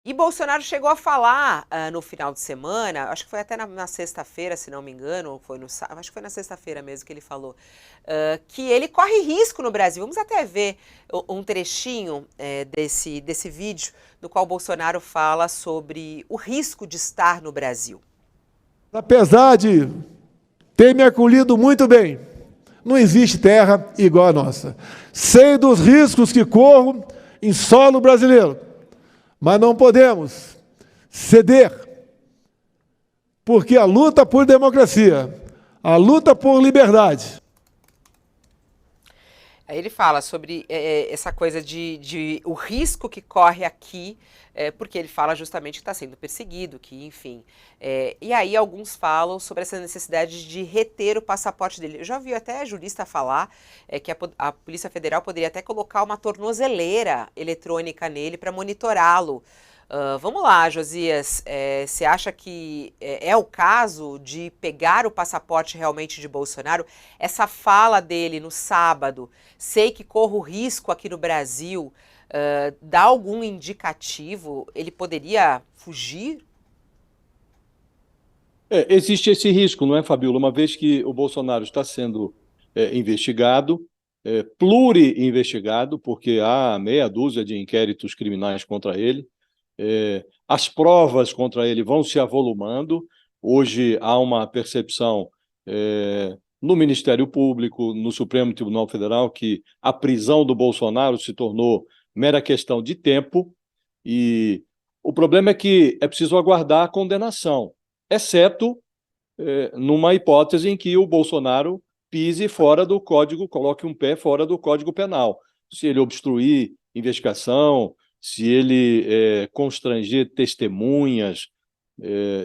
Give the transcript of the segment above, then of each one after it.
E Bolsonaro chegou a falar no final de semana, acho que foi até na sexta-feira, se não me engano, ou foi no sábado, acho que foi na sexta-feira mesmo que ele falou, que ele corre risco no Brasil. Vamos até ver um trechinho desse vídeo, no qual Bolsonaro fala sobre o risco de estar no Brasil. Apesar de ter me acolhido muito bem, não existe terra igual a nossa. Sei dos riscos que corro em solo brasileiro, mas não podemos ceder, porque a luta por democracia, a luta por liberdade. Aí ele fala sobre essa coisa de o risco que corre aqui, porque ele fala justamente que está sendo perseguido, que enfim. E aí alguns falam sobre essa necessidade de reter o passaporte dele. Eu já ouvi até a jurista falar que a Polícia Federal poderia até colocar uma tornozeleira eletrônica nele para monitorá-lo. Vamos lá, Josias, você acha que é o caso de pegar o passaporte realmente de Bolsonaro? Essa fala dele no sábado, sei que corro risco aqui no Brasil, dá algum indicativo? Ele poderia fugir? Existe esse risco, não é, Fabiola? Uma vez que o Bolsonaro está sendo investigado, pluri-investigado, porque há meia dúzia de inquéritos criminais contra ele, as provas contra ele vão se avolumando. Hoje há uma percepção no Ministério Público, no Supremo Tribunal Federal, que a prisão do Bolsonaro se tornou mera questão de tempo, e o problema é que é preciso aguardar a condenação, exceto numa hipótese em que o Bolsonaro pise fora do Código, coloque um pé fora do Código Penal. Se ele obstruir investigação, se ele constranger testemunhas,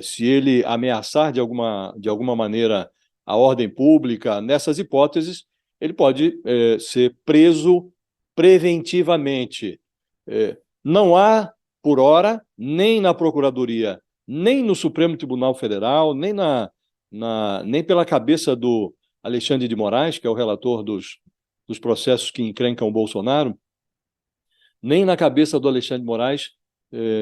se ele ameaçar de alguma maneira a ordem pública, nessas hipóteses, ele pode ser preso preventivamente. Não há, por hora, nem na Procuradoria, nem no Supremo Tribunal Federal, nem pela cabeça do Alexandre de Moraes, que é o relator dos processos que encrencam o Bolsonaro, nem na cabeça do Alexandre de Moraes,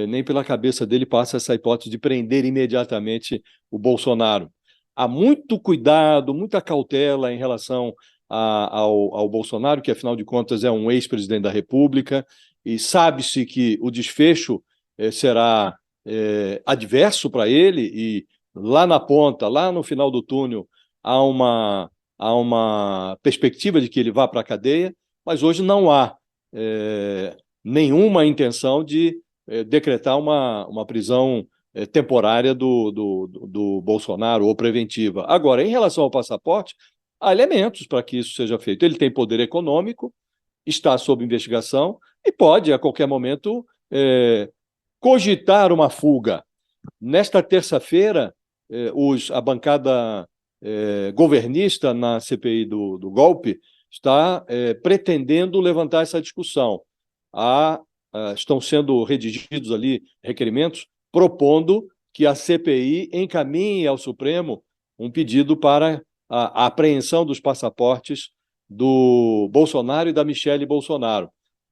nem pela cabeça dele passa essa hipótese de prender imediatamente o Bolsonaro. Há muito cuidado, muita cautela em relação ao Bolsonaro, que afinal de contas é um ex-presidente da República, e sabe-se que o desfecho será adverso para ele, e lá na ponta, lá no final do túnel, há uma perspectiva de que ele vá para a cadeia, mas hoje não há nenhuma intenção de decretar uma prisão temporária do Bolsonaro ou preventiva. Agora, em relação ao passaporte, há elementos para que isso seja feito. Ele tem poder econômico, está sob investigação e pode, a qualquer momento, cogitar uma fuga. Nesta terça-feira, a bancada governista na CPI do golpe está pretendendo levantar essa discussão. Estão sendo redigidos ali requerimentos propondo que a CPI encaminhe ao Supremo um pedido para a apreensão dos passaportes do Bolsonaro e da Michele Bolsonaro.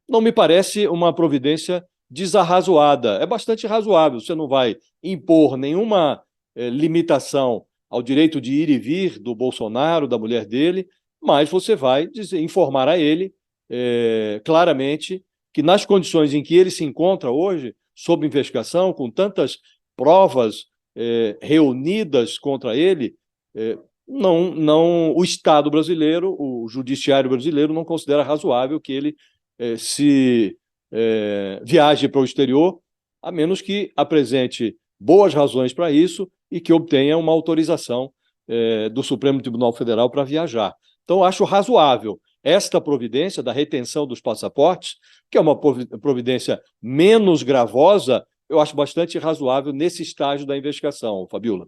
Não me parece uma providência desarrazoada, é bastante razoável. Você não vai impor nenhuma limitação ao direito de ir e vir do Bolsonaro, da mulher dele, mas você vai informar a ele claramente que nas condições em que ele se encontra hoje, sob investigação, com tantas provas reunidas contra ele, o Estado brasileiro, o Judiciário brasileiro, não considera razoável que ele viaje para o exterior, a menos que apresente boas razões para isso e que obtenha uma autorização do Supremo Tribunal Federal para viajar. Então, acho razoável esta providência da retenção dos passaportes, que é uma providência menos gravosa, eu acho bastante razoável nesse estágio da investigação, Fabiola.